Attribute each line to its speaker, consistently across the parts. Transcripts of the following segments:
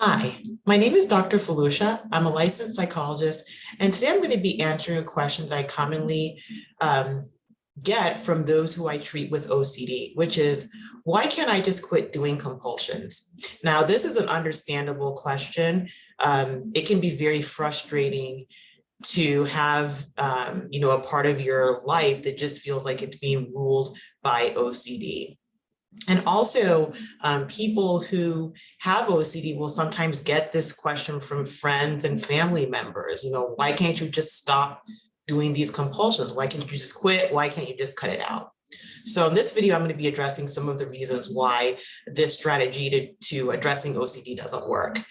Speaker 1: Hi, my name is Dr. Felucia. I'm a licensed psychologist, and today I'm going to be answering a question that I commonly get from those who I treat with OCD, which is, why can't I just quit doing compulsions? Now, this is an understandable question. It can be very frustrating to have, a part of your life that just feels like it's being ruled by OCD. And also, people who have OCD will sometimes get this question from friends and family members. Why can't you just stop doing these compulsions? Why can't you just quit? Why can't you just cut it out? So in this video, I'm going to be addressing some of the reasons why this strategy to addressing OCD doesn't work.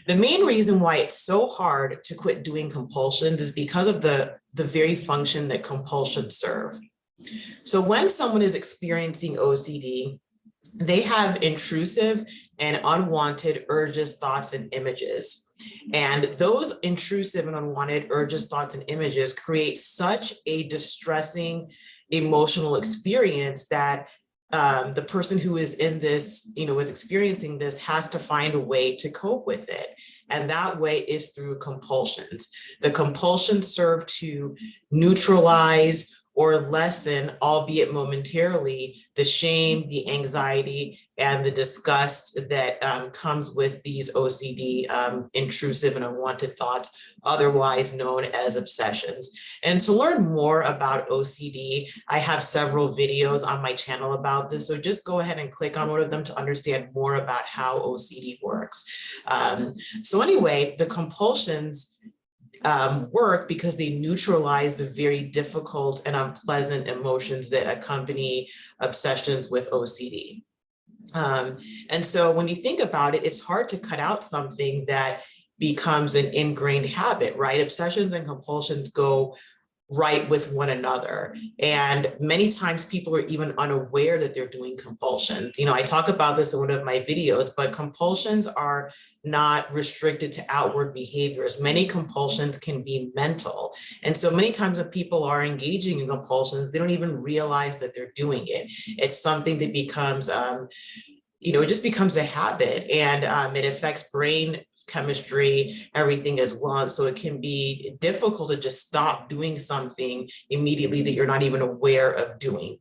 Speaker 1: The main reason why it's so hard to quit doing compulsions is because of the very function that compulsions serve. So when someone is experiencing OCD, they have intrusive and unwanted urges, thoughts, and images. And those intrusive and unwanted urges, thoughts, and images create such a distressing emotional experience that the person who is in this, is experiencing this, has to find a way to cope with it. And that way is through compulsions. The compulsions serve to neutralize or lessen, albeit momentarily, the shame, the anxiety, and the disgust that comes with these OCD intrusive and unwanted thoughts, otherwise known as obsessions. And to learn more about OCD, I have several videos on my channel about this, so just go ahead and click on one of them to understand more about how OCD works. So anyway, the compulsions work because they neutralize the very difficult and unpleasant emotions that accompany obsessions with OCD. And so when you think about it, it's hard to cut out something that becomes an ingrained habit, right? Obsessions and compulsions go right with one another. And many times people are even unaware that they're doing compulsions. I talk about this in one of my videos, but compulsions are not restricted to outward behaviors. Many compulsions can be mental. And so many times when people are engaging in compulsions, they don't even realize that they're doing it. It's something that becomes, it just becomes a habit, and it affects brain chemistry, everything as well. And so it can be difficult to just stop doing something immediately that you're not even aware of doing.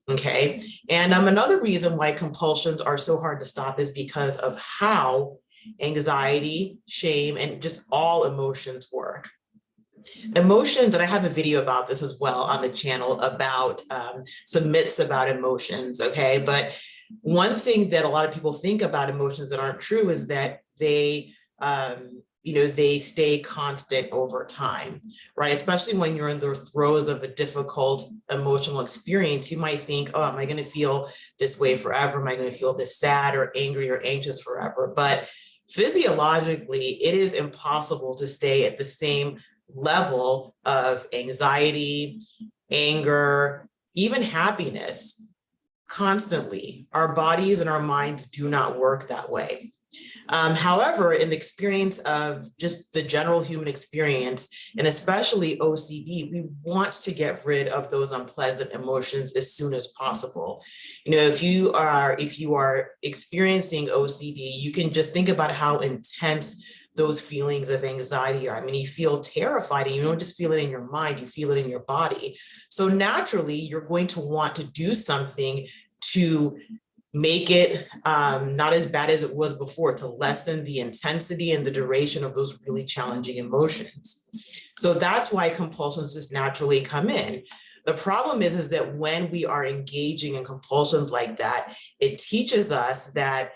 Speaker 1: Okay. And another reason why compulsions are so hard to stop is because of how anxiety, shame, and just all emotions work. Emotions, and I have a video about this as well on the channel about some myths about emotions. Okay. But one thing that a lot of people think about emotions that aren't true is that they stay constant over time, right? Especially when you're in the throes of a difficult emotional experience, you might think, oh, am I going to feel this way forever? Am I going to feel this sad or angry or anxious forever? But physiologically, it is impossible to stay at the same level of anxiety, anger, even happiness constantly. Our bodies and our minds do not work that way. However, in the experience of just the general human experience, and especially OCD, we want to get rid of those unpleasant emotions as soon as possible. If you are experiencing OCD, you can just think about how intense those feelings of anxiety are. I mean, you feel terrified, and you don't just feel it in your mind, you feel it in your body. So naturally, you're going to want to do something to make it not as bad as it was before, to lessen the intensity and the duration of those really challenging emotions. So that's why compulsions just naturally come in. The problem is that when we are engaging in compulsions like that, it teaches us that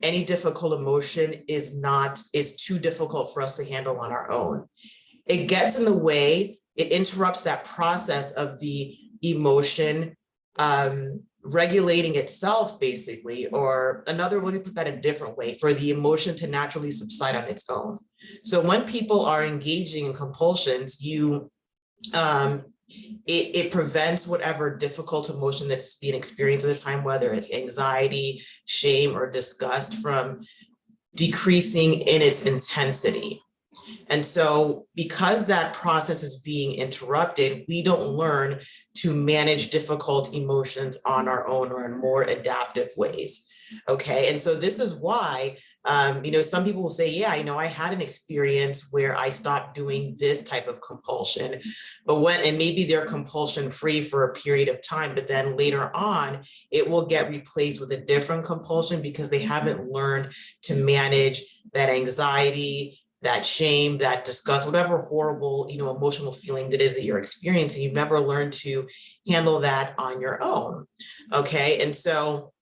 Speaker 1: any difficult emotion is too difficult for us to handle on our own. It gets in the way, it interrupts that process of the emotion regulating itself, basically, or let me put that in a different way, for the emotion to naturally subside on its own. So when people are engaging in compulsions, it prevents whatever difficult emotion that's being experienced at the time, whether it's anxiety, shame, or disgust, from decreasing in its intensity. And so because that process is being interrupted, we don't learn to manage difficult emotions on our own or in more adaptive ways. Okay, and so this is why, some people will say, yeah, I had an experience where I stopped doing this type of compulsion, and maybe they're compulsion free for a period of time, but then later on, it will get replaced with a different compulsion because they haven't learned to manage that anxiety, that shame, that disgust, whatever horrible, emotional feeling that is that you're experiencing. You've never learned to handle that on your own. Okay, and so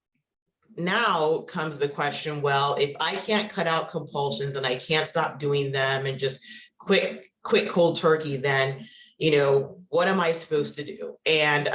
Speaker 1: now comes the question, well, if I can't cut out compulsions and I can't stop doing them and just quit cold turkey, then, what am I supposed to do? And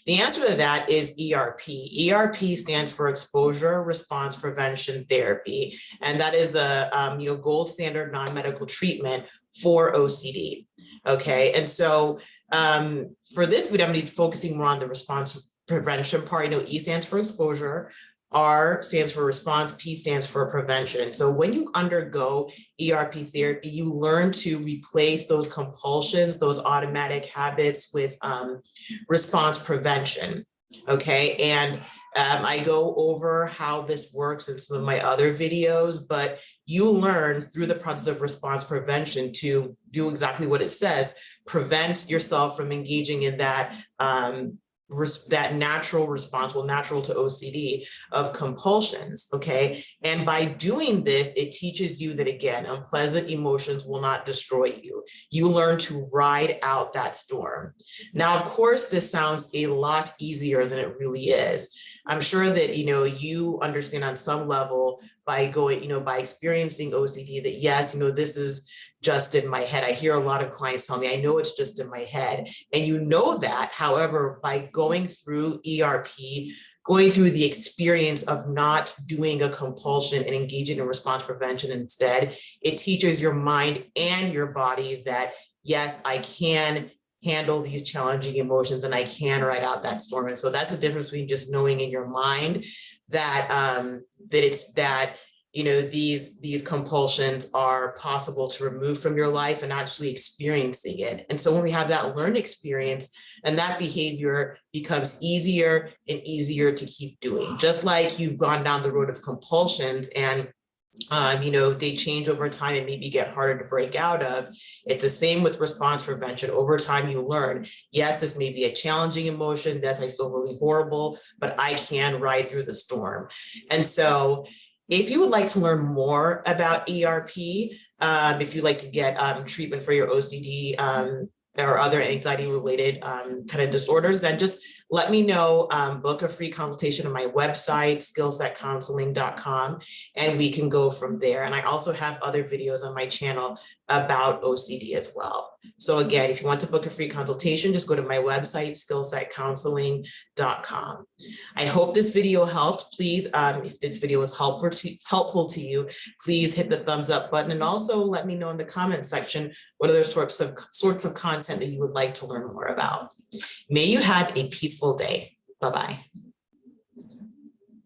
Speaker 1: the answer to that is ERP. ERP stands for Exposure Response Prevention Therapy. And that is the, gold standard non-medical treatment for OCD. Okay. And so for this video, I'm going to be focusing more on the response prevention part. E stands for exposure, R stands for response, P stands for prevention. So when you undergo ERP therapy, you learn to replace those compulsions, those automatic habits with response prevention. Okay, and I go over how this works in some of my other videos, but you learn through the process of response prevention to do exactly what it says, prevent yourself from engaging in that that natural response, natural to OCD of compulsions, okay? And by doing this, it teaches you that, again, unpleasant emotions will not destroy you. You learn to ride out that storm. Now, of course, this sounds a lot easier than it really is. I'm sure that, you understand on some level by going, by experiencing OCD that, yes, this is just in my head. I hear a lot of clients tell me, I know it's just in my head. And you know that, however, by going through ERP, going through the experience of not doing a compulsion and engaging in response prevention instead, it teaches your mind and your body that, yes, I can handle these challenging emotions and I can ride out that storm. And so that's the difference between just knowing in your mind that these compulsions are possible to remove from your life and actually experiencing it. And so when we have that learned experience, and that behavior becomes easier and easier to keep doing, just like you've gone down the road of compulsions and they change over time and maybe get harder to break out of. It's the same with response prevention. Over time, you learn, yes, this may be a challenging emotion. Yes, I feel really horrible, but I can ride through the storm. And so if you would like to learn more about ERP, if you'd like to get treatment for your OCD or other anxiety-related kind of disorders, then just let me know, book a free consultation on my website, skillsetcounseling.com, and we can go from there. And I also have other videos on my channel about OCD as well. So again, if you want to book a free consultation, just go to my website, skillsetcounseling.com. I hope this video helped. Please, if this video was helpful to you, please hit the thumbs up button, and also let me know in the comment section what other sorts of content that you would like to learn more about. May you have a peaceful day. Bye-bye.